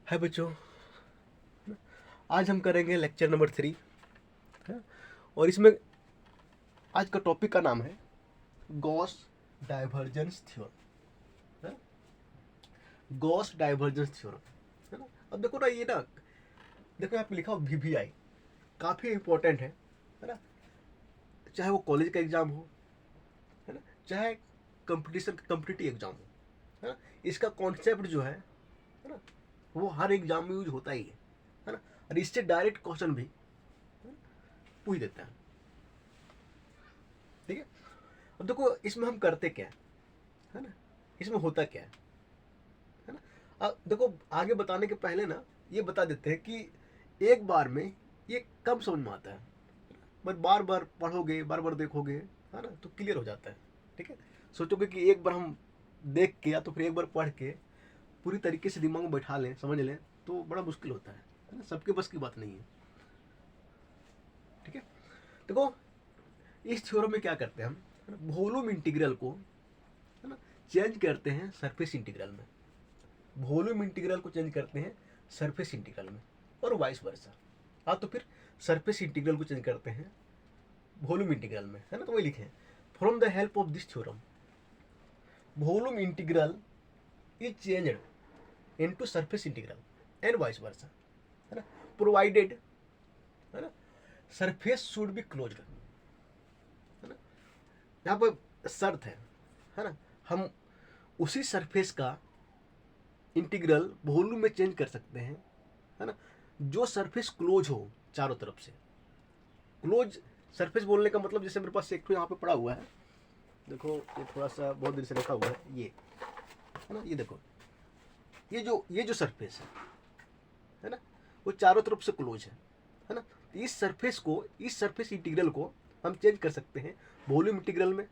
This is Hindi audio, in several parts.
हाय बच्चों, आज हम करेंगे लेक्चर नंबर 3 और इसमें आज का टॉपिक का नाम है Gauss divergence theorem. Gauss divergence theorem है ना। अब देखो ना, ये ना, देखो यहाँ पे लिखा हो VVI, काफ़ी इंपॉर्टेंट है ना। चाहे वो कॉलेज का एग्ज़ाम हो, है ना, चाहे कम्पिटिटिव एग्ज़ाम हो, है ना। इसका कॉन्सेप्ट जो है ना, वो हर एग्ज़ाम में यूज होता ही है ना। और इससे डायरेक्ट क्वेश्चन भी पूछ देता है। ठीक है, अब देखो इसमें हम करते क्या है ना, इसमें होता क्या है ना। अब देखो, आगे बताने के पहले ना ये बता देते हैं कि एक बार में ये कब समझ में आता है। बस बार बार पढ़ोगे, बार बार देखोगे, है ना, तो क्लियर हो जाता है। ठीक है, सोचोगे कि एक बार हम देख के या तो फिर एक बार पढ़ के पूरी तरीके से दिमाग में बैठा लें, समझ लें, तो बड़ा मुश्किल होता है ना। सबके बस की बात नहीं है। ठीक है, देखो इस थ्योरम में क्या करते हैं हम, वॉल्यूम इंटीग्रल को, है ना, चेंज करते हैं सरफेस इंटीग्रल में। वॉल्यूम इंटीग्रल को चेंज करते हैं सरफेस इंटीग्रल में, और वाइस वर्सा। हाँ, तो फिर सरफेस इंटीग्रल को चेंज करते हैं वॉल्यूम इंटीग्रल में, है ना। तो वही लिखे, from the help of this theorem volume integral is changed into surface integral and vice versa, है ना, प्रोवाइडेड, है ना, सरफेस शुड बी क्लोज्ड, है ना। यहाँ पर शर्त है ना, हम उसी सरफेस का इंटीग्रल वॉल्यूम में चेंज कर सकते हैं, है ना, जो सरफेस क्लोज हो चारों तरफ से। क्लोज सरफेस बोलने का मतलब, जैसे मेरे पास एक यहाँ पे पड़ा हुआ है, देखो ये थोड़ा सा बहुत देर से रखा हुआ है, ये है ना, ये देखो, ये जो सरफेस है ना, वो चारों तरफ से क्लोज है ना। तो इस सरफेस इंटीग्रल को हम चेंज कर सकते हैं वॉल्यूम इंटीग्रल में,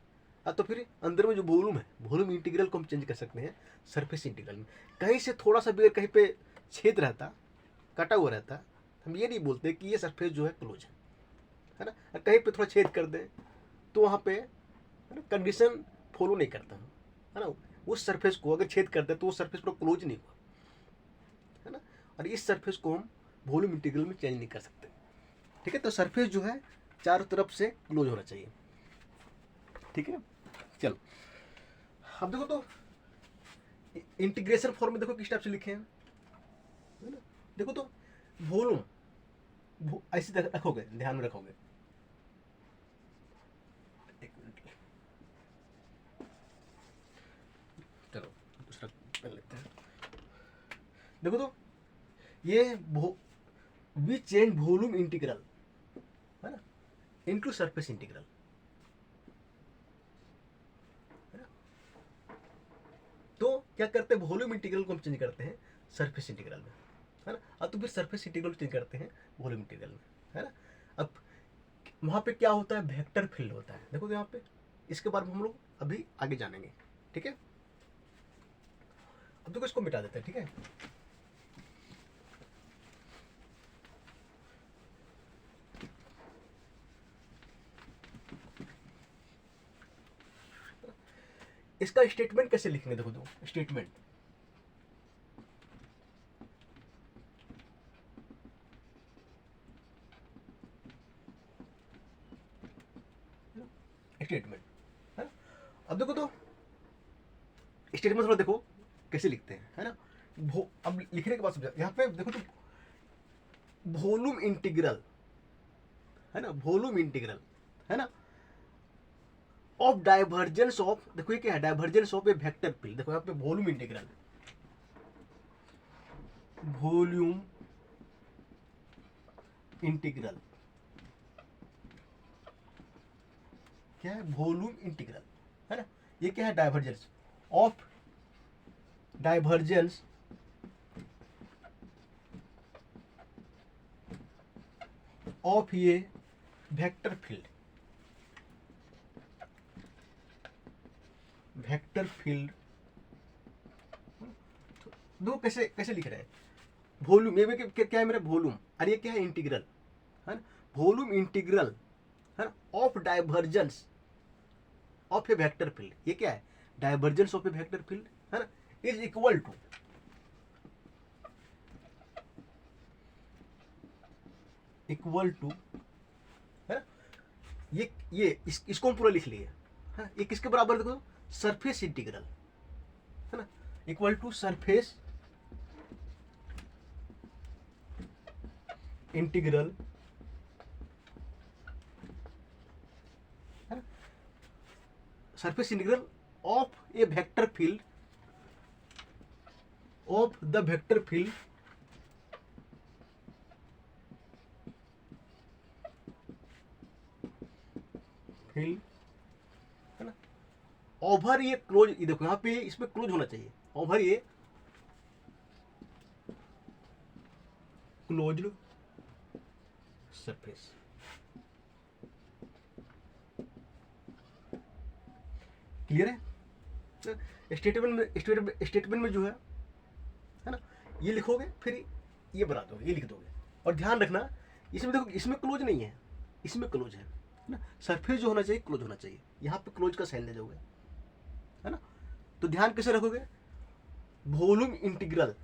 तो फिर अंदर में जो वॉल्यूम है, वॉल्यूम इंटीग्रल को हम चेंज कर सकते हैं सरफेस इंटीग्रल में। कहीं से थोड़ा सा भी कहीं पे छेद रहता, कटा हुआ रहता, हम ये नहीं बोलते कि ये सरफेस जो है क्लोज है ना। कहीं पे थोड़ा छेद कर दें तो वहाँ पे, है ना, कंडीशन फॉलो नहीं करता है ना। उस सरफेस को अगर छेद करते तो वो सरफेस पूरा क्लोज नहीं हुआ, है ना। और इस सरफेस को हम वॉल्यूम इंटीग्रल में चेंज नहीं कर सकते। ठीक है, तो सरफेस जो है चारों तरफ से क्लोज होना चाहिए। ठीक है, चलो अब देखो तो इंटीग्रेशन फॉर्म में देखो किस टाइप से लिखे हैं, है ना। देखो तो वॉल्यूम ऐसे रखोगे, ध्यान में रखोगे। एक मिनट, चलो दूसरा कर लेते हैं। देखो तो ये वी चेंज वॉल्यूम इंटीग्रल, है ना, इनटू सरफेस इंटीग्रल, है ना। तो क्या करते हैं, वॉल्यूम इंटीग्रल को हम चेंज करते हैं सरफेस इंटीग्रल में, है ना। अब तो फिर सरफेस इंटीग्रल को चेंज करते हैं वॉल्यूम इंटीग्रल में, है ना। अब वहाँ पे क्या होता है, वेक्टर फील्ड होता है। देखो तो यहाँ पे, इसके बारे में हम लोग अभी आगे जानेंगे। ठीक है, अब देखो इसको मिटा देते हैं। ठीक है, इसका स्टेटमेंट कैसे लिखेंगे, देखो तो स्टेटमेंट, स्टेटमेंट, है ना। अब देखो तो स्टेटमेंट थोड़ा देखो कैसे लिखते हैं, है ना। अब लिखने के बाद समझा, यहाँ पे देखो तो वॉल्यूम इंटीग्रल, है ना, वॉल्यूम इंटीग्रल, है ना, ऑफ डाइवर्जेंस ऑफ, देखो ये क्या है, divergence of a vector field. देखो यहाँ पे वॉल्यूम इंटीग्रल, वॉल्यूम इंटीग्रल क्या है, वॉल्यूम इंटीग्रल, है ना। ये क्या है, डाइवर्जेंस ऑफ, डाइवर्जेंस ऑफ ये वेक्टर फील्ड, वेक्टर फील्ड। दो कैसे कैसे लिख रहे हैं, वॉल्यूम, ये क्या है मेरा वॉल्यूम, और ये क्या है इंटीग्रल, है ना। वॉल्यूम इंटीग्रल, है ना, of divergence of a vector field, ये क्या है, divergence of a vector field, है ना, is equal to, equal to, है ना, इसको हम पूरा लिख लिए, है, ये किसके बराबर देखो, सरफेस इंटीग्रल, है ना, इक्वल टू सरफेस इंटीग्रल, है ना, surface integral of a vector field, of the vector field field, है ना, ओवर ये क्लोज, ये देखो यहाँ पे इसमें क्लोज होना चाहिए, ओवर ये क्लोज्ड सरफेस। क्लियर है? स्टेटमेंट में जो है ना, ये लिखोगे, फिर ये बना दोगे, ये लिख दोगे, और ध्यान रखना इसमें देखो, इसमें क्लोज नहीं है, इसमें क्लोज है ना, सरफेस जो होना चाहिए क्लोज होना चाहिए, यहाँ पे क्लोज का साइन दे दोगे, है ना। तो ध्यान कैसे रखोगे, वॉल्यूम इंटीग्रल,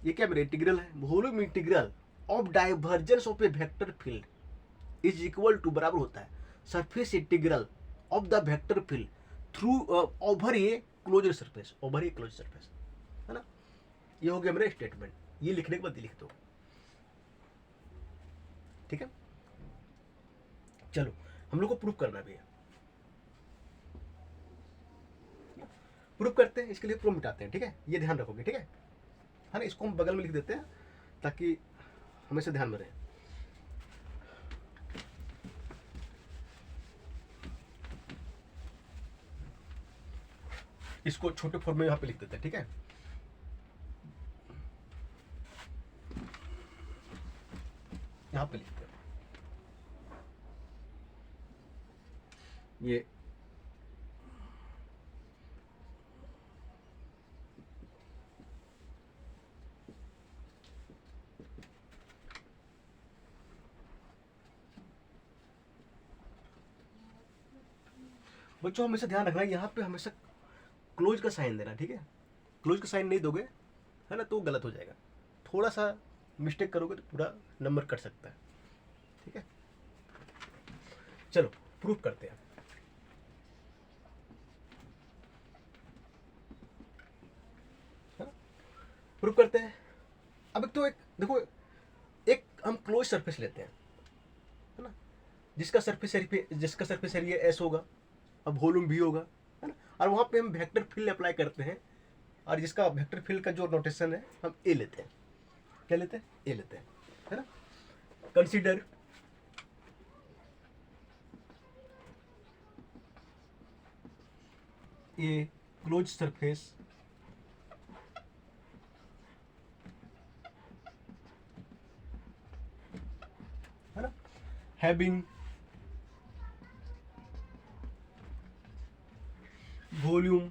ये क्या मेरा इंटीग्रल है, volume integral of divergence of a vector field is equal to, बराबर होता है surface integral of the vector field through over a closed surface, over a closed surface, है ना। ये हो गया मेरा स्टेटमेंट, ये लिखने के बाद लिख दो, ठीक है। चलो हम लोग को प्रूफ करना भी है, प्रूफ करते हैं, इसके लिए प्रूफ मिटाते हैं, ठीक है, ये ध्यान रखोगे, ठीक है ना। इसको हम बगल में लिख देते हैं ताकि हमेशा ध्यान में रहे। इसको छोटे फॉर्म में यहाँ पे लिख देते हैं, ठीक है। यहाँ पे लिखते हैं ये बच्चों, हमेशा ध्यान रखना है, यहाँ पे हमेशा क्लोज का साइन देना, ठीक है। क्लोज का साइन नहीं दोगे, है ना, तो गलत हो जाएगा, थोड़ा सा मिस्टेक करोगे तो पूरा नंबर कट सकता है, ठीक है। चलो प्रूफ करते हैं, प्रूफ करते हैं। अब एक तो एक देखो, एक हम क्लोज सरफेस लेते हैं, है ना, जिसका सरफेस एरिया एस होगा, अब वॉल्यूम भी होगा, है ना, और वहाँ पे हम वेक्टर फील्ड अप्लाई करते हैं, और जिसका वेक्टर फील्ड का जो नोटेशन है हम ए लेते हैं, क्या लेते हैं, ए लेते हैं, है ना। कंसीडर ए क्लोज सरफेस है ना, हैविंग वॉल्यूम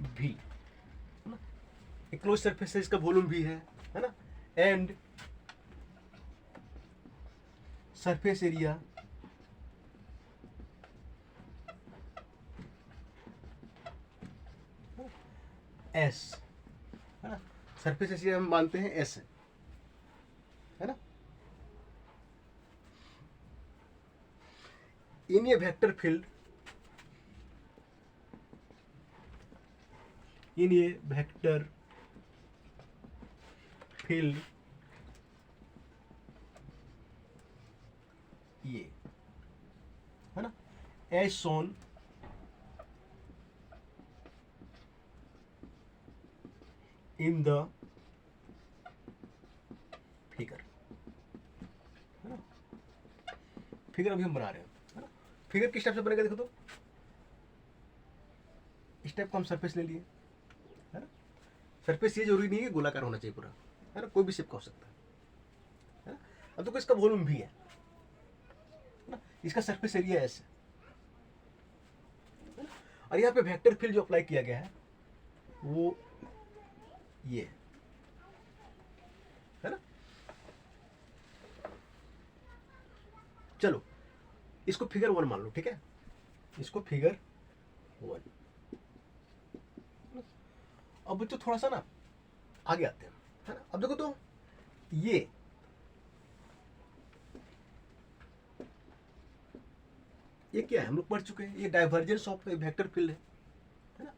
भी, है ना, एक क्लोज सरफेस है, इसका वॉल्यूम भी है ना, एंड सरफेस एरिया एस, है ना, सरफेस एरिया हम मानते हैं एस है ना। इन ये वेक्टर फील्ड, इन ये वेक्टर फील्ड, ये है ना, as shown in the figure, है ना। फिगर अभी हम बना रहे हैं, है ना। फिगर किस टाइप से बनेगा देखो तो, इस टाइप का हम सरफेस ले लिए, है ना। सरफेस ये जरूरी नहीं है गोलाकार होना चाहिए पूरा, है ना, कोई भी शेप का हो सकता है ना। अब तो इसका वॉल्यूम भी है ना, इसका सरफेस एरिया ऐसे, और यहाँ पे वेक्टर फील्ड जो अप्लाई किया गया है वो ये है ना। चलो इसको फिगर 1 मान लो, ठीक है, इसको फिगर 1। अब बच्चों थोड़ा सा ना आगे आते हैं, है ना। अब देखो तो ये क्या है, हम लोग पढ़ चुके हैं, ये डाइवर्जेंस ऑफ वेक्टर फील्ड है ना।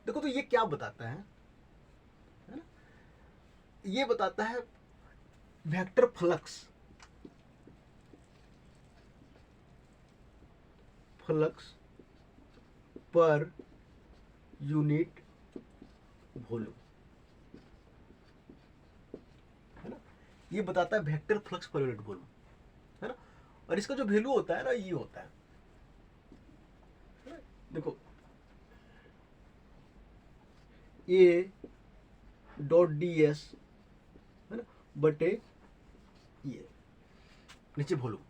देखो तो ये क्या बताता है ना, ये बताता है vector flux, flux per unit volume, है ना। ये बताता है vector flux per unit volume, है ना। और इसका जो वैल्यू होता है ना, ये होता है देखो ए डॉट डी एस, है ना, बटे ये नीचे वॉल्यूम,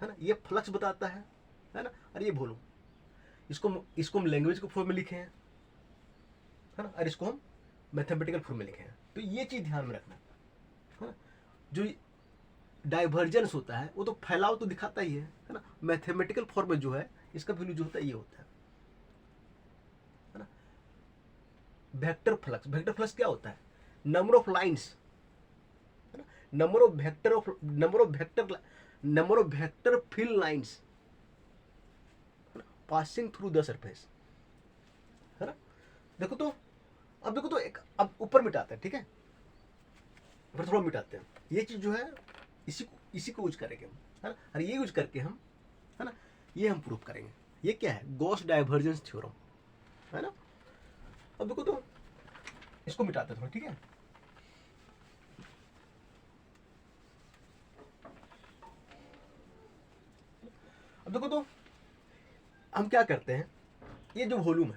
है ना। ये फ्लक्स बताता है ना, और ये वॉल्यूम। इसको हम लैंग्वेज के फॉर्म में लिखे हैं, है ना, और इसको हम मैथमेटिकल फॉर्म में लिखे हैं। तो ये चीज ध्यान में रखना, है ना। जो डाइवर्जेंस होता है वो तो फैलाव तो दिखाता ही है ना। मैथमेटिकल फॉर्म में जो है इसका वैल्यू जो होता है ये होता है ना। वेक्टर फ्लक्स, वेक्टर फ्लक्स क्या होता है, नंबर ऑफ लाइंस, है ना, number of vector field lines passing through the surface, है ना। देखो तो अब देखो तो एक, अब ऊपर मिटाते हैं, ठीक है, फिर थोड़ा मिटाते हैं। ये चीज जो है इसी को यूज करेंगे हम, है ना। और ये यूज करके हम, है ना, ये हम प्रूव करेंगे। ये क्या है, गॉस डाइवर्जेंस थ्योरम, है ना। अब देखो तो इसको मिटाते हैं थोड़ा, ठीक है। अब देखो तो हम क्या करते हैं, ये जो वॉल्यूम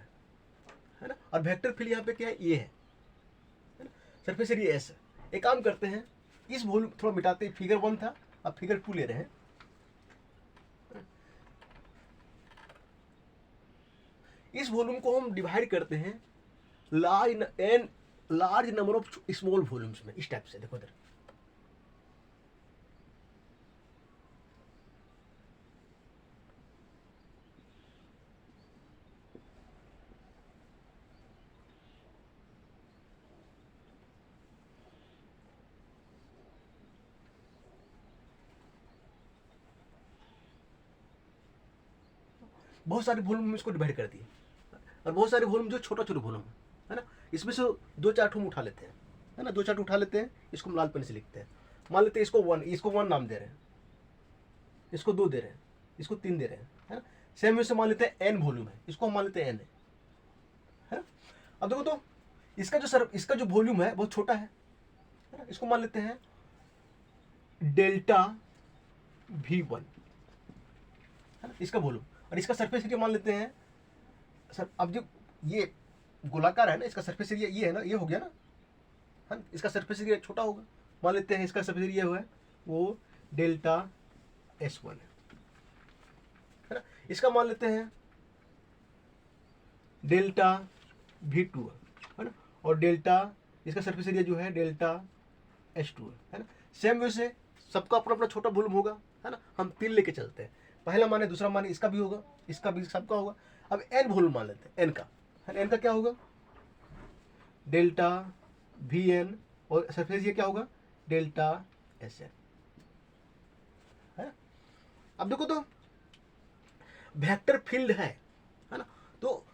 है ना, और वेक्टर फील्ड यहाँ पे क्या है, ये है ना, सरफेस एरिया एस है। एक काम करते हैं, इस वॉल्यूम थोड़ा मिटाते हैं, फिगर 1 था, अब फिगर 2 ले रहे हैं। इस वॉल्यूम को हम डिवाइड करते हैं large number of small volumes में, इस टाइप से। देखो इधर, बहुत सारे वॉल्यूम में इसको डिवाइड कर दिए, और बहुत सारे वॉल्यूम जो छोटा छोटा वॉल्यूम है ना, इसमें से 2-4 ठो उठा लेते हैं, है ना, 2-4 उठा लेते हैं, इसको हम लाल पेन से लिखते हैं। मान लेते हैं इसको 1 नाम दे रहे हैं, इसको 2 दे रहे हैं, इसको 3 दे रहे हैं, है ना। सेम वे से मान लेते हैं n वॉल्यूम है, इसको हम मान लेते हैं n है ना। अब देखो तो इसका जो वॉल्यूम है बहुत छोटा है ना, इसको मान लेते हैं डेल्टा V1, है ना, इसका वॉल्यूम। और इसका सरफेस एरिया मान लेते हैं सर, अब जो ये गोलाकार है ना, इसका सरफेस एरिया ये है ना, ये हो गया ना, है, इसका सरफेस एरिया छोटा होगा, मान लेते हैं इसका सरफेस एरिया है वो डेल्टा S1 है ना। इसका मान लेते हैं डेल्टा V2 है ना, और डेल्टा इसका सरफेस एरिया जो है डेल्टा S2 है ना। सेम वे से सबका अपना अपना छोटा वॉल्यूम होगा, है ना। हम 3 लेके चलते हैं, पहला माने दूसरा माने, इसका भी होगा, इसका भी, सबका होगा। अब n वॉल्यूम मान लेते हैं, n का, है ना, n का क्या होगा डेल्टा Vn, और सरफेस ये क्या होगा डेल्टा Sn, है। अब देखो तो वेक्टर फील्ड है ना, तो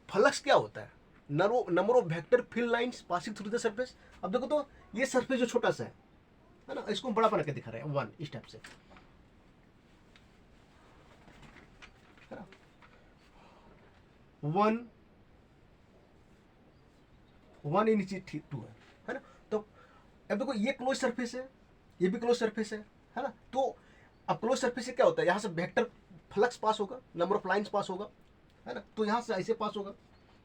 फ्लक्स क्या होता है, number of vector field lines passing through the surface. अब देखो तो ये सरफेस जो छोटा सा है ना, इसको बड़ा बना के दिखा रहे हैं 1 इस टाइप से, है ना। 1 नीचे 2 है ना। तो अब देखो ये क्लोज सरफेस है, ये भी क्लोज सरफेस है ना। तो अब क्लोज सरफेस से क्या होता है, यहाँ से वेक्टर फ्लक्स पास होगा, नंबर ऑफ लाइंस पास होगा, है ना। तो यहाँ से ऐसे पास होगा,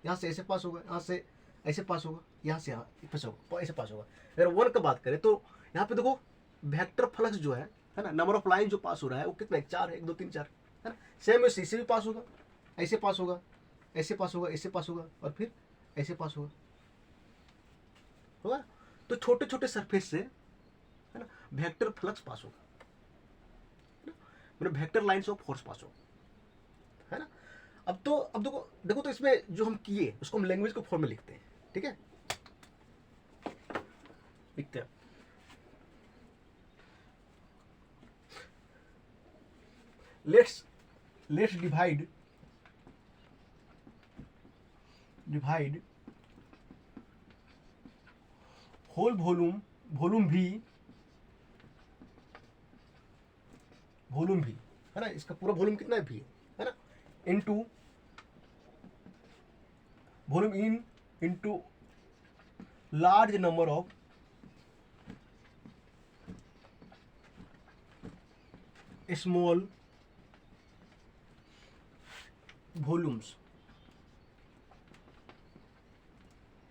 यहाँ से ऐसे पास होगा, यहाँ से ऐसे पास होगा, यहाँ से यहाँ पास होगा, ऐसे पास होगा। अगर 1 का बात करें तो यहाँ पे देखो वेक्टर फ्लक्स जो है ना, नंबर ऑफ लाइन जो पास हो रहा है वो कितना है, 4 है, 1 2 3 4, है ना। सेम इसे भी पास होगा, ऐसे पास होगा, ऐसे पास होगा, ऐसे पास होगा, और फिर ऐसे पास होगा। तो छोटे छोटे सरफेस से, है ना, वेक्टर फ्लक्स पास होगा, मतलब vector lines of force pass होगा, है ना। अब देखो तो इसमें जो हम किए उसको हम लैंग्वेज के फॉर्म में लिखते हैं, ठीक है। लिखते हैं। लेट्स डिवाइड होल वॉल्यूम भी है ना, इसका पूरा वॉल्यूम कितना है भी है ना, into volume into large number of small volumes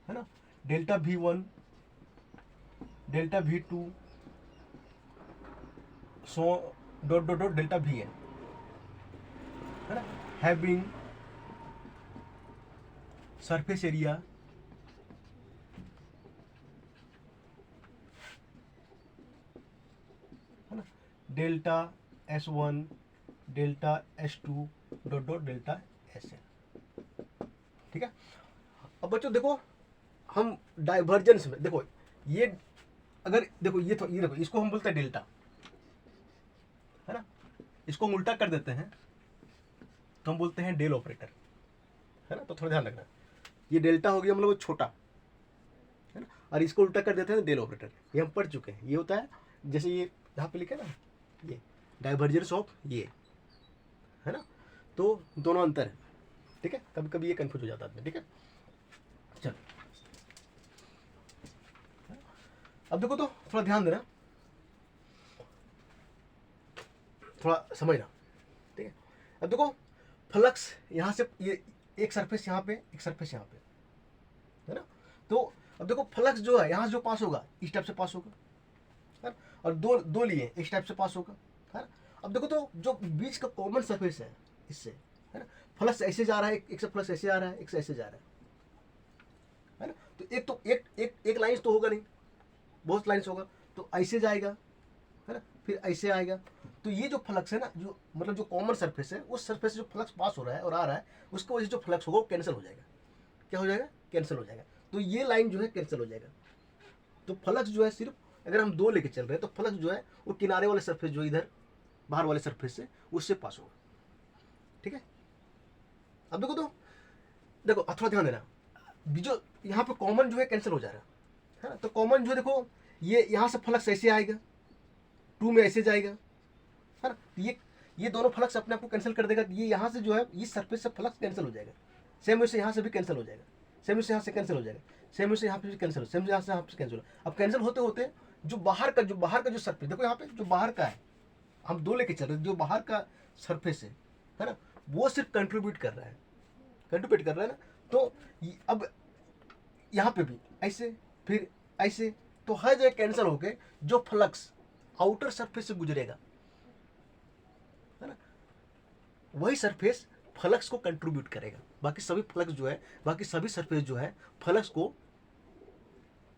है ना, delta V1 delta V2 so dot dot dot delta Vn है ना, हैविंग सरफेस एरिया है ना, delta S1 delta S2 dot dot delta Sn। ठीक है, अब बच्चों देखो हम डाइवर्जेंस में देखो ये अगर देखो ये देखो इसको हम बोलते हैं डेल्टा है ना, इसको हम उल्टा कर देते हैं तो हम बोलते हैं डेल ऑपरेटर है ना, तो थोड़ा ध्यान रखना, ये डेल्टा हो गया हम लोग छोटा है ना, और इसको उल्टा कर देते हैं डेल ऑपरेटर, ये हम पढ़ चुके हैं। ये होता है जैसे ये यहाँ पे लिखे ना, ये डाइवर्जेंस ऑफ ये है ना, तो दोनों अंतर है। ठीक है, कभी कभी ये कंफ्यूज हो जाता है। ठीक है, चलो अब देखो तो थोड़ा ध्यान देना, थोड़ा समझना। ठीक है, अब देखो फ्लक्स यहाँ से ये एक सरफेस यहाँ पे, एक सरफेस यहाँ पे है ना, तो अब देखो फ्लक्स जो है यहाँ से जो पास होगा इस टाइप से पास होगा है ना, और दो लिए इस टाइप से पास होगा है ना। अब देखो तो जो बीच का कॉमन सरफेस है इससे है ना, फ्लक्स ऐसे जा रहा है, एक से फ्लक्स ऐसे आ रहा है, एक से ऐसे जा रहा है ना, तो एक लाइन तो होगा नहीं, बहुत लाइन्स होगा, तो ऐसे जाएगा है ना, फिर ऐसे आएगा, तो ये जो फ्लक्स है ना, जो मतलब जो कॉमन सरफेस है, उस सरफेस से जो फ्लक्स पास हो रहा है और आ रहा है, उसकी वजह से जो फ्लक्स होगा वो कैंसिल हो जाएगा। क्या हो जाएगा? कैंसिल हो जाएगा। तो ये लाइन जो है कैंसिल हो जाएगा। तो फ्लक्स जो है सिर्फ अगर हम दो लेके चल रहे हैं तो फ्लक्स जो है वो किनारे वाले सरफेस जो इधर बाहर वाले सरफेस से उससे पास होगा। ठीक है, अब देखो थोड़ा ध्यान देना, जो यहाँ पे कॉमन जो है कैंसिल हो जा रहा है ना, तो कॉमन जो देखो ये यहाँ से फ्लक्स ऐसे आएगा, 2 में ऐसे जाएगा है ना, ये दोनों फ्लक्स अपने आप को कैंसिल कर देगा। ये यहाँ से जो है इस सरफेस से फ्लक्स कैंसिल हो जाएगा, सेम वैसे यहाँ से भी कैंसिल हो जाएगा, सेम वैसे यहाँ से कैंसिल हो जाएगा, सेम वैसे यहाँ पे भी कैंसिल हो, सेम यहाँ से कैंसिल हो। अब कैंसिल होते होते जो बाहर का जो सरफेस देखो यहाँ पे जो बाहर का है, हम दो लेके चल रहे हैं, जो बाहर का सरफेस है ना, वो सिर्फ कंट्रीब्यूट कर रहा है ना। तो अब यहाँ पे भी ऐसे फिर ऐसे, तो हर जगह कैंसिल होके जो फ्लक्स आउटर सरफेस से गुजरेगा है ना, वही सरफेस फ्लक्स को कंट्रीब्यूट करेगा। बाकी सभी फ्लक्स जो है, बाकी सभी सरफेस जो है फ्लक्स को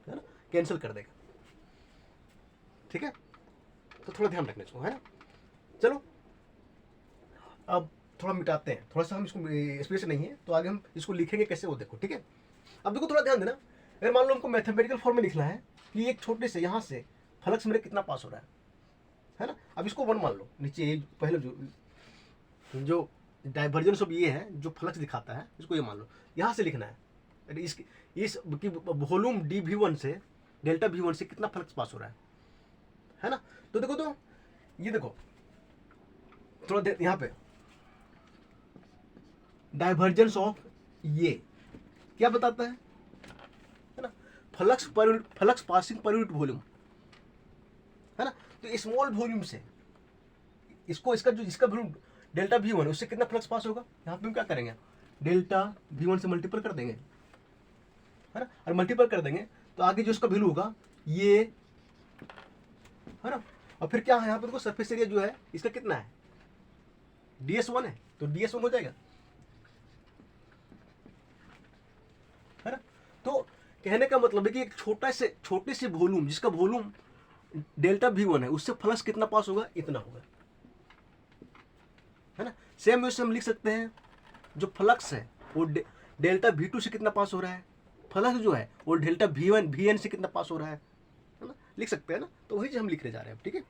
है ना कैंसिल कर देगा। ठीक है, तो थोड़ा ध्यान रखना इसको है ना। चलो अब थोड़ा मिटाते हैं, थोड़ा सा हम इसको स्पेस नहीं है तो आगे हम इसको लिखेंगे कैसे वो देखो। ठीक है, अब देखो थोड़ा ध्यान देना, अगर मान लो हमको मैथमेटिकल फॉर्म में लिखना है कि एक छोटे से यहाँ से फ्लक्स मेरे कितना पास हो रहा है ना, अब इसको 1 मान लो, नीचे पहले जो डाइवर्जेंस ऑफ ये है जो फ्लक्स दिखाता है इसको ये मान लो, यहाँ से लिखना है इस वॉल्यूम dV1 से डेल्टा V1 से कितना फ्लक्स पास हो रहा है ना। तो देखो तो ये देखो थोड़ा यहाँ पे डाइवर्जेंस ऑफ ये क्या बताता है ना, flux passing per unit volume है ना। तो स्मॉल वॉल्यूम से इसका वॉल्यूम डेल्टा V1 उससे कितना फ्लक्स पास होगा, यहाँ पे हम क्या करेंगे डेल्टा V1 से मल्टीपल कर देंगे है ना, और मल्टीपल कर देंगे तो आगे जो इसका वैल्यू होगा ये है ना, और फिर क्या है यहाँ पे देखो सरफेस एरिया जो है इसका कितना है DS1 है, तो DS1 हो जाएगा है ना। तो कहने का मतलब है कि एक छोटे से वॉल्यूम जिसका वॉल्यूम डेल्टा V1 है उससे फ्लक्स कितना पास होगा, इतना होगा है ना। सेम वैसे हम लिख सकते हैं जो फ्लक्स है वो डेल्टा V2 से कितना पास हो रहा है, फ्लक्स जो है वो डेल्टा V1 VN से कितना पास हो रहा है ना। लिख सकते हैं ना, तो वही चीज हम लिखने जा रहे हैं, ठीक है।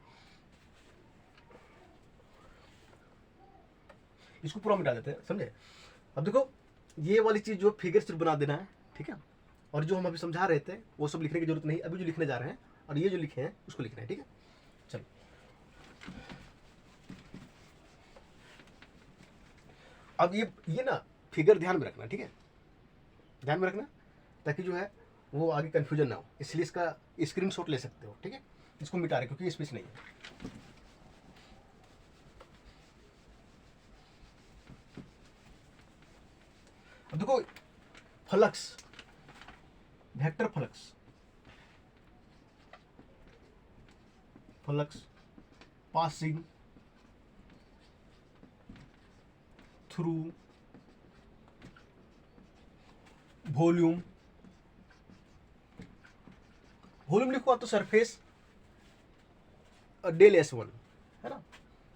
इसको पूरा मिटा देते हैं, समझे। अब देखो ये वाली चीज जो फिगर सिर्फ बना देना है, ठीक है, और जो हम अभी समझा रहे थे वो सब लिखने की जरूरत नहीं, अभी जो लिखने जा रहे हैं और ये जो लिखे हैं उसको लिखना है, ठीक है। चलो अब ये ना फिगर ध्यान में रखना, ठीक है, ध्यान में रखना, ताकि जो है वो आगे कंफ्यूजन ना हो, इसलिए इसका स्क्रीनशॉट ले सकते हो, ठीक है। इसको मिटा रहे क्योंकि स्पेस नहीं है। अब देखो flux, vector flux, flux passing through volume, volume लिखो तो सरफेस डेल S1, है ना,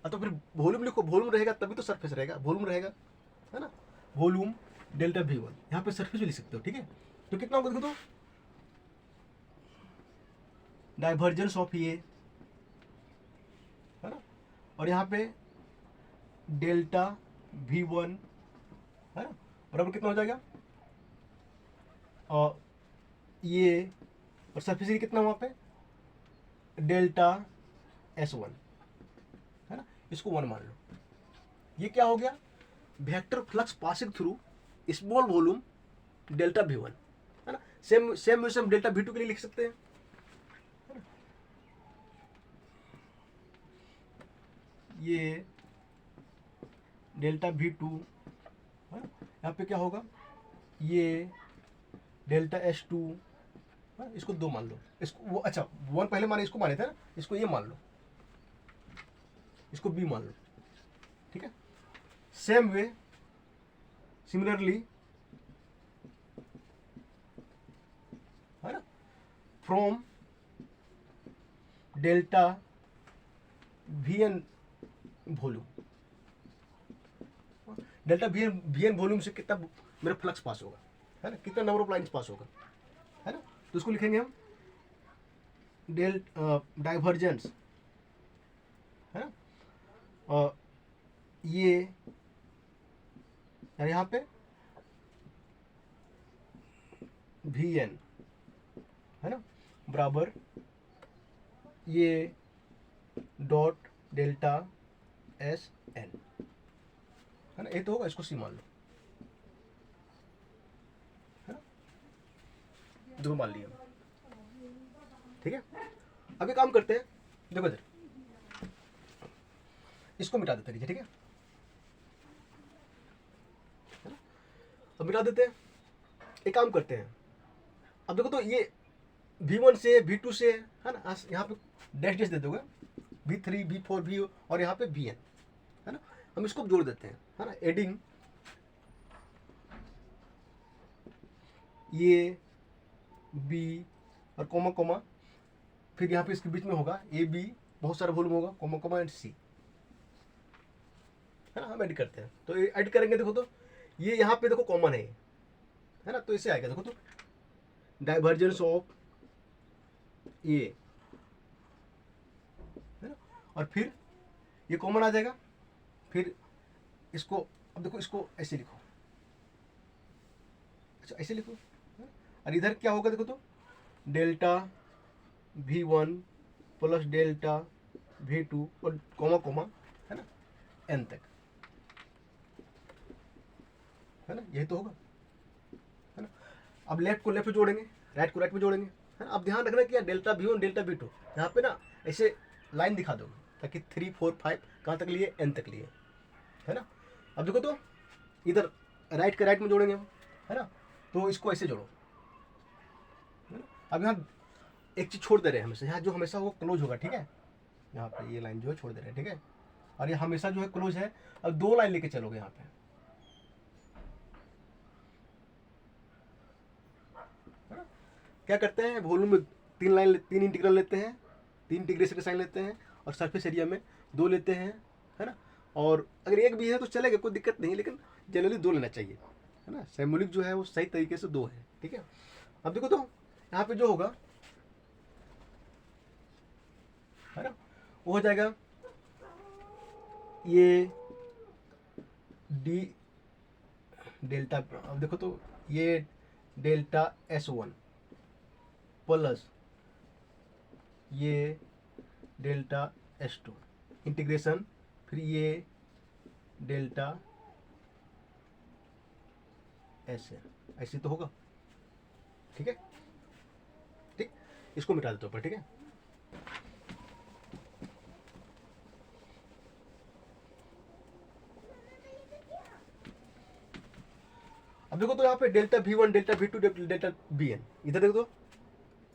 तो फिर वॉल्यूम लिखो, वॉल्यूम रहेगा तभी तो सरफेस रहेगा, वॉल्यूम रहेगा, है ना, वॉल्यूम डेल्टा V1, यहाँ पे सरफेस भी लिख सकते हो, ठीक है। तो कितना होगा देखो तो, डाइवर्जेंस ऑफ ये, है ना, और यहाँ पे डेल्टा V1, है ना, बराबर कितना हो जाएगा, और ये और सरफेस एरिया कितना वहाँ पे डेल्टा S1, है ना, इसको 1 मान लो। ये क्या हो गया, vector flux passing through small volume delta V1, है ना। Same same same delta V2 के लिए लिख सकते हैं, है ना? ये डेल्टा V2, है ना, यहाँ पे क्या होगा, ये डेल्टा S2, इसको 2 मान लो, इसको वो अच्छा 1 पहले माने, इसको माने थे ना, इसको ये मान लो, इसको B मान लो, ठीक है। सेम वे सिमिलरली, है ना, from delta VN volume, delta VN volume से कितना मेरा फ्लक्स पास होगा, है ना, कितना नंबर ऑफ लाइंस पास होगा, है ना, तो उसको लिखेंगे हम डाइवर्जेंस, है ना, और ये यार यहाँ पे VN, है ना, बराबर ये डॉट डेल्टा SN, है ना, ये तो होगा, इसको C मान लो, है ना, दो मान लिया, ठीक है। अभी काम करते हैं, देखो इधर इसको मिटा देते हैं, ठीक है, अब मिटा देते हैं। एक काम करते हैं, अब देखो तो ये V1 से V2 से, है ना, यहाँ पे डैश डैश दे दोगे, V3 V4 V और यहाँ पे VN, है ना, हम इसको जोड़ देते हैं, है ना, एडिंग ये B और कोमा कोमा, फिर यहाँ पे इसके बीच में होगा AB, बहुत सारा वॉल्यूम होगा, कोमा कोमा एंड C, है ना, हम ऐड करते हैं। तो ये ऐड करेंगे, देखो तो ये यहाँ पे देखो कॉमन है ना, तो इसे आएगा, देखो तो डाइवर्जेंस ऑफ ये, है ना, और फिर ये कॉमन आ जाएगा, फिर इसको, अब देखो इसको ऐसे लिखो, अच्छा ऐसे लिखो, और इधर क्या होगा देखो तो delta V1 plus delta V2 और कोमा कोमा, है ना, N तक, है ना, यही तो होगा, है ना। अब लेफ्ट को लेफ्ट में जोड़ेंगे, राइट को राइट में जोड़ेंगे, है ना। अब ध्यान रखना कि डेल्टा V1 डेल्टा V2 यहाँ पे ना ऐसे लाइन दिखा दोगे, ताकि 3 4 5 कहाँ तक लिए, N तक लिए, है ना। अब देखो तो इधर राइट के राइट में जोड़ेंगे हम, है ना, तो इसको ऐसे जोड़ो, है ना। अब यहाँ एक चीज़ छोड़ दे रहे हैं हमेशा, यहाँ जो हमेशा वो क्लोज होगा, ठीक है, यहाँ पे ये लाइन जो है छोड़ दे रहे हैं, ठीक है, और ये हमेशा जो है क्लोज है। अब 2 लाइन लेके चलोगे यहाँ पे, है ना। क्या करते हैं, वॉल्यूम में 3 इंटीग्रल लेते हैं, 3 इंटीग्रेशन के साइन लेते हैं, और सरफेस एरिया में 2 लेते हैं, है ना, और अगर एक भी है तो चलेगा, कोई दिक्कत नहीं, लेकिन जनरली 2 लेना चाहिए, है ना। सिम्बॉलिक जो है वो सही तरीके से 2 है, ठीक है। अब देखो तो यहाँ पे जो होगा है ना, वो हो जाएगा ये डी डेल्टा, अब देखो तो ये डेल्टा S1 प्लस ये डेल्टा S2 इंटीग्रेशन, फिर ये डेल्टा SN, ऐसे तो होगा। ठीक है, ठीक, इसको मिटा देते ऊपर। ठीक है, अब देखो तो यहाँ पे delta V1 delta V2 delta Bn, इधर देखो तो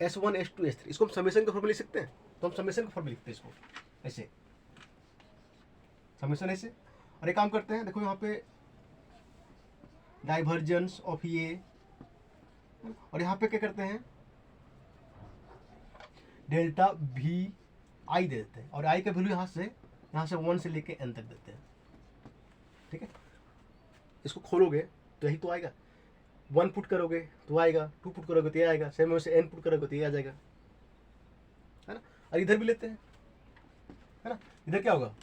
S1 S2 S3, इसको हम समेशन का फॉर्मूला लिख सकते हैं। तो हम समेशन का फॉर्मूला लिखते हैं इसको ऐसे, समेशन ऐसे। और एक काम करते हैं, देखो यहाँ पे डाइवर्जेंस ऑफ ये, और यहाँ पे क्या करते हैं डेल्टा VI दे देते हैं, और I का वैल्यू यहाँ से 1 से लेके n तक देते हैं। ठीक है, इसको खोलोगे तो यही तो आएगा, 1 पुट करोगे तो आएगा, 2 पुट करोगे तो ये आएगा, सेम वैसे n पुट करोगे तो ये आ जाएगा, है ना। और इधर भी लेते हैं, है ना, इधर क्या होगा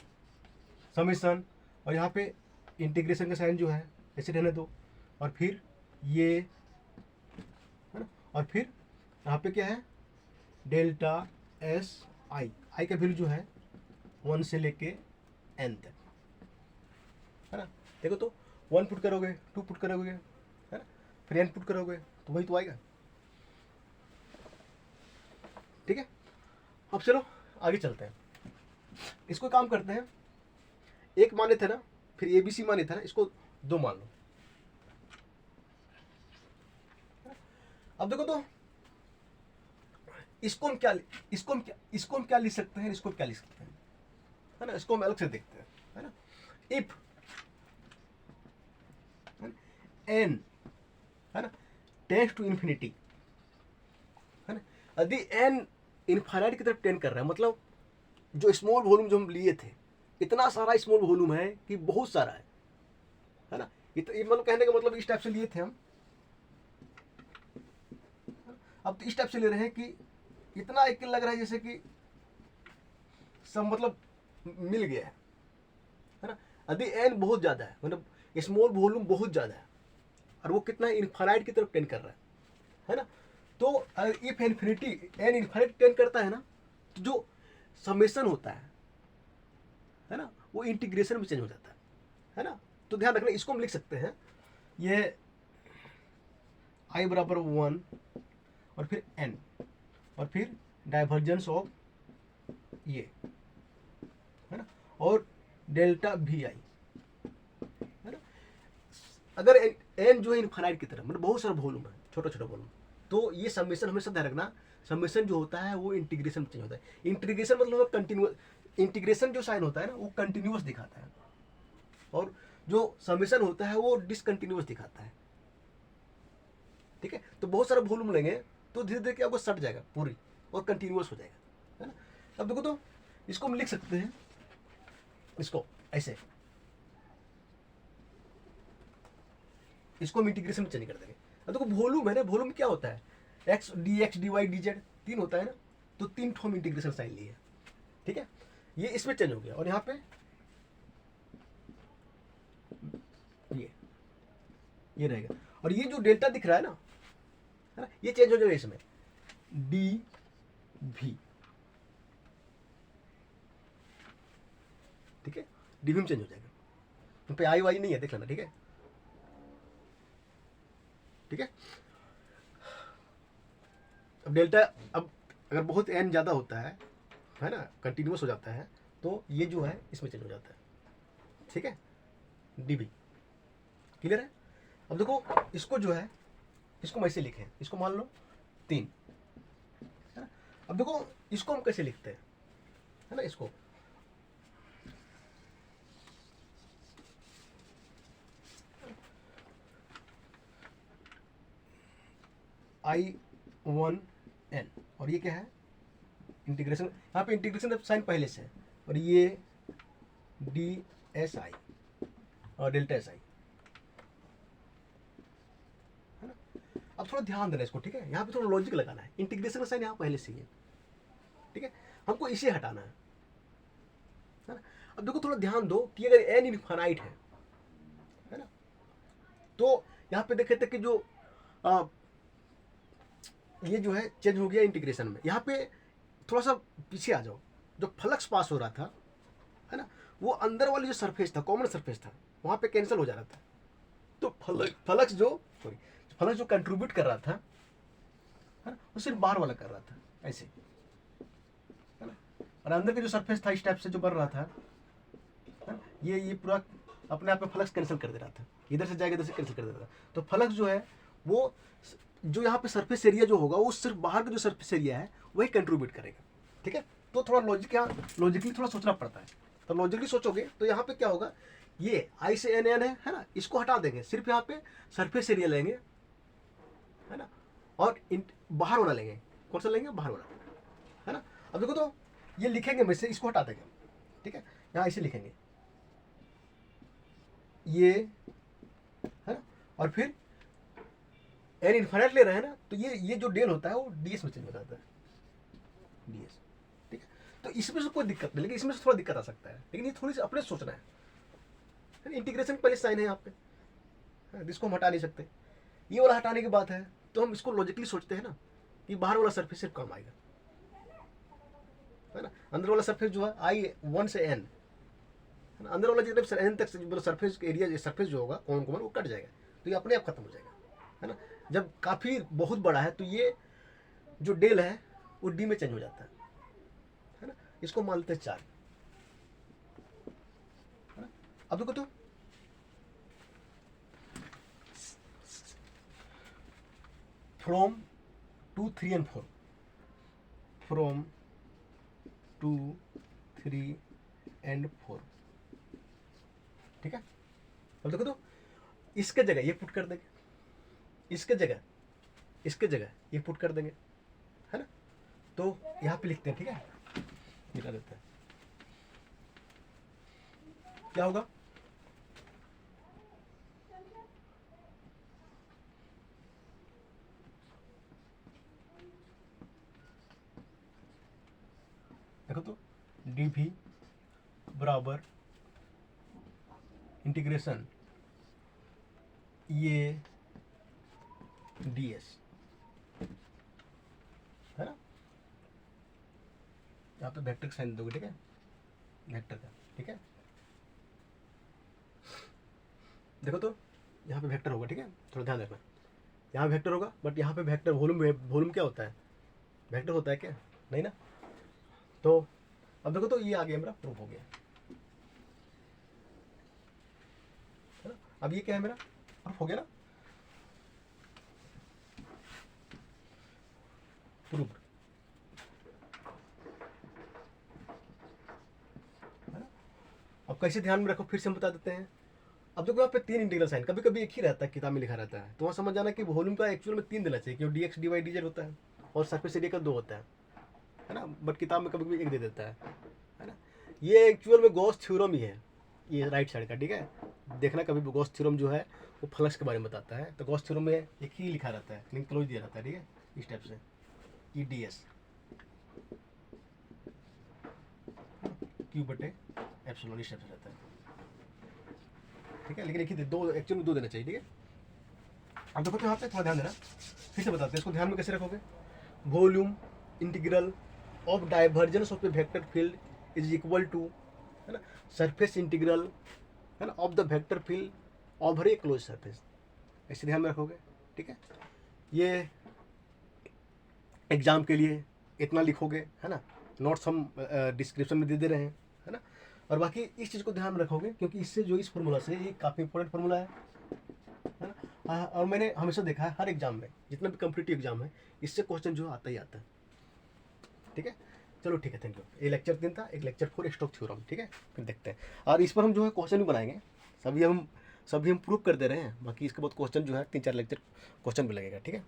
समेशन, और यहाँ पे इंटीग्रेशन का साइन जो है ऐसे रहने दो, और फिर ये, है ना, और फिर यहाँ पे क्या है डेल्टा SI, I का वैल्यू जो है 1 से लेके n तक, है ना। देखो तो 1 पुट करोगे, 2 पुट करोगे, है ना, फिर n पुट करोगे तो वही तो आएगा। ठीक है, अब चलो आगे चलते हैं, इसको काम करते हैं। एक माने थे ना, फिर ABC माने था ना, इसको 2 मान लो। अब देखो तो इसको हम क्या लिख सकते हैं, इसको क्या लिख सकते हैं, है ना, इसको हम अलग से देखते हैं, है ना। इफ n, है ना, टेंड्स टू इन्फिनिटी, है ना, यदि n इनफाइनाइट की तरफ टेंड कर रहा है, मतलब जो स्मॉल वॉल्यूम जो हम लिए थे, इतना सारा स्मॉल वॉल्यूम है कि बहुत सारा है ना, ये मतलब कहने का मतलब इस टाइप से लिए थे हम, अब तो इस टाइप से ले रहे हैं कि इतना एक लग रहा है जैसे कि सब मतलब मिल गया है ना। यदि n बहुत ज़्यादा है, मतलब स्मॉल वॉल्यूम बहुत ज़्यादा है, और वो कितना इनफाइनाइट की तरफ टेंड कर रहा है ना, तो if infinity n infinite tend करता है ना, तो जो समेशन होता है ना, वो इंटीग्रेशन में चेंज हो जाता है ना। तो ध्यान रखना, इसको हम लिख सकते हैं ये I बराबर 1 और फिर n और फिर डाइवर्जेंस ऑफ ये, है ना, और डेल्टा VI, है ना। अगर n जो है इनफाइनाइट की तरफ, मतलब बहुत सारा वॉल्यूम है, छोटा छोटा वॉल्यूम, तो ये समेशन हमेशा ध्यान रखना, समेशन जो होता है वो इंटीग्रेशन में चेंज होता है। इंटीग्रेशन मतलब कंटिन्यूअस, इंटीग्रेशन जो साइन होता है ना वो कंटिन्यूअस दिखाता है, और जो समेशन होता है वो डिसकंटिन्यूअस दिखाता है। ठीक है, तो बहुत सारा वॉल्यूम लेंगे तो धीरे धीरे क्या होगा, सट जाएगा पूरी और कंटिन्यूअस हो जाएगा, है ना। अब देखो तो इसको हम लिख सकते हैं, इसको ऐसे, इसको हम इंटीग्रेशन में चेंज कर देंगे। अब देखो वॉल्यूम है ना, वॉल्यूम क्या होता है x dx dy dz 3 होता है ना, तो 3 ठो इंटीग्रेशन साइन लिए। ठीक है, ये इसमें चेंज हो गया, और यहाँ पे ये रहेगा, और ये जो डेल्टा दिख रहा है ना, ये चेंज हो जाएगा इसमें dv। ठीक है, dv में चेंज हो जाएगा, तो पे आई वाई नहीं है, देख लेना। ठीक है, ठीक है। अब डेल्टा, अब अगर बहुत n ज़्यादा होता है ना, कंटिन्यूअस हो जाता है, तो ये जो है इसमें चेंज हो जाता है। ठीक है, dv क्लियर है। अब देखो इसको जो है, इसको हम ऐसे लिखें, इसको मान लो 3, है ना। अब देखो इसको हम कैसे लिखते हैं, है ना, इसको I1n, और ये क्या है इंटीग्रेशन, यहाँ पे इंटीग्रेशन साइन पहले से है, और ये DSI और डेल्टा SI, है ना। अब थोड़ा ध्यान देना इसको, ठीक है, यहाँ पे थोड़ा लॉजिक लगाना है, इंटीग्रेशन का साइन यहाँ पहले से ही है। ठीक है, हमको इसे हटाना है ना। अब देखो थोड़ा ध्यान दो कि अगर n इनफाइनाइट है ना, तो यहाँ पे देखे थे कि जो ये जो है चेंज हो गया इंटीग्रेशन में। यहाँ पे थोड़ा सा पीछे आ जाओ, जो फ्लक्स पास हो रहा था है ना, वो अंदर वाली जो सरफेस था, कॉमन सरफेस था, वहाँ पे कैंसिल हो जा रहा था। तो फ्लक्स जो कंट्रीब्यूट कर रहा था है ना, वो सिर्फ बाहर वाला कर रहा था ऐसे है ना, और अंदर का जो सरफेस था इस टाइप से जो बन रहा था है ना, ये पूरा अपने आप में फ्लक्स कैंसिल कर दे रहा था, इधर से जाएगा इधर से कैंसिल कर दे रहा था। तो फ्लक्स जो है वो जो यहाँ पे सरफेस एरिया जो होगा वो सिर्फ बाहर का जो सरफेस एरिया है वही कंट्रीब्यूट करेगा। ठीक है, तो थोड़ा लॉजिकली थोड़ा सोचना पड़ता है। तो लॉजिकली सोचोगे तो यहाँ पे क्या होगा, ये आई से एन है ना, इसको हटा देंगे, सिर्फ यहाँ पे सरफेस एरिया लेंगे है ना, और बाहर वाला लेंगे। कौन सा लेंगे, बाहर वाला है ना। अब देखो तो ये लिखेंगे में से इसको हटा देंगे। ठीक है, यहाँ इसे लिखेंगे ये है ना, और फिर एन इन्फाइनाइट ले रहे हैं ना, तो ये जो डेल होता है वो डीएस में चेंज हो जाता है, डीएस। ठीक है, तो इसमें से कोई दिक्कत नहीं, लेकिन इसमें से थोड़ा दिक्कत आ सकता है, लेकिन ये थोड़ी सी अपने सोचना है। इंटीग्रेशन पहले साइन है यहाँ पे, जिसको हम हटा नहीं सकते। ये वाला हटाने की बात है तो हम इसको लॉजिकली सोचते हैं ना कि बाहर वाला सरफेस सिर्फ काम आएगा है ना, अंदर वाला सरफेस जो है आई 1 से n है ना, अंदर वाला जितना n तक मतलब सरफेस एरिया सरफेस जो होगा कॉमन वो कट जाएगा, तो ये अपने आप खत्म हो जाएगा है ना। जब काफ़ी बहुत बड़ा है तो ये जो डेल है वो डी में चेंज हो जाता है ना। इसको मान लेते हैं 4 है ना। अब देखो तो फ्रॉम 2, 3 and 4, फ्रॉम 2, 3 and 4। ठीक है, अब देखो तो इसके जगह ये पुट कर देंगे, इसके जगह ये पुट कर देंगे है ना। तो यहाँ पे लिखते हैं, ठीक है, मिटा देते हैं, क्या होगा, देखो तो डी भी बराबर इंटीग्रेशन ये डी एस है ना। यहाँ पे वेक्टर साइन दोगे, ठीक है, वेक्टर का। ठीक है, देखो तो यहाँ पे वेक्टर होगा, ठीक है, थोड़ा ध्यान रखना, यहाँ वेक्टर होगा, बट यहाँ पे वेक्टर वॉल्यूम क्या होता है, वेक्टर होता है क्या, नहीं ना। तो अब देखो तो ये आ गया, मेरा प्रूफ हो गया है ना। अब ये क्या है, मेरा प्रूफ हो गया ना, प्रूफ है ना। अब कैसे ध्यान में रखो, फिर से हम बता देते हैं। अब देखो यहाँ पे 3 इंटीग्रल साइन, कभी कभी एक ही रहता है, किताब में लिखा रहता है, तो वहाँ समझ जाना कि वॉल्यूम का एक्चुअल में 3 देना चाहिए, क्योंकि dx dy dz होता है और सरफेस एरिया का 2 होता है ना, बट किताब में कभी कभी एक दे देता है ना। ये एक्चुअल में गॉस थ्योरम ही है, ये राइट साइड का। ठीक है, देखना कभी भी गॉस थ्योरम जो है वो फ्लक्स के बारे में बताता है, तो गॉस थ्योरम में एक ही लिखा रहता है, लेकिन क्लोज दिया रहता है। ठीक है, इस टाइप से ई डी एस क्यू बटे एप्सिलॉन इस टाइप से रहता है। ठीक है, लेकिन एक ही दो, एक्चुअल में 2 देना चाहिए। ठीक है, अब देखो तो यहाँ पे थोड़ा ध्यान देना, फिर से बताते हैं इसको, ध्यान में कैसे रखोगे। Volume integral of divergence of a vector field is equal to है ना सरफेस इंटीग्रल है ना of the vector field over a close surface, ऐसे ध्यान में रखोगे। ठीक है, ये एग्जाम के लिए इतना लिखोगे है ना, नोट्स हम डिस्क्रिप्शन में दे रहे हैं है ना। और बाकी इस चीज़ को ध्यान में रखोगे, क्योंकि इससे जो इस फार्मूला से ये काफ़ी इंपॉर्टेंट फार्मूला है ना। और मैंने हमेशा देखा है हर एग्जाम में, जितना भी कॉम्पिटिटिव एग्जाम है, इससे क्वेश्चन जो आता ही आता है। ठीक है, चलो ठीक है, थैंक यू। ये लेक्चर 3 था, एक लेक्चर 4 स्टोक थ्योरम। ठीक है, फिर देखते हैं, और इस पर हम जो है क्वेश्चन भी बनाएंगे, सभी हम प्रूव कर दे रहे हैं, बाकी इसके बाद क्वेश्चन जो है 3-4 लेक्चर क्वेश्चन भी लगेगा। ठीक है।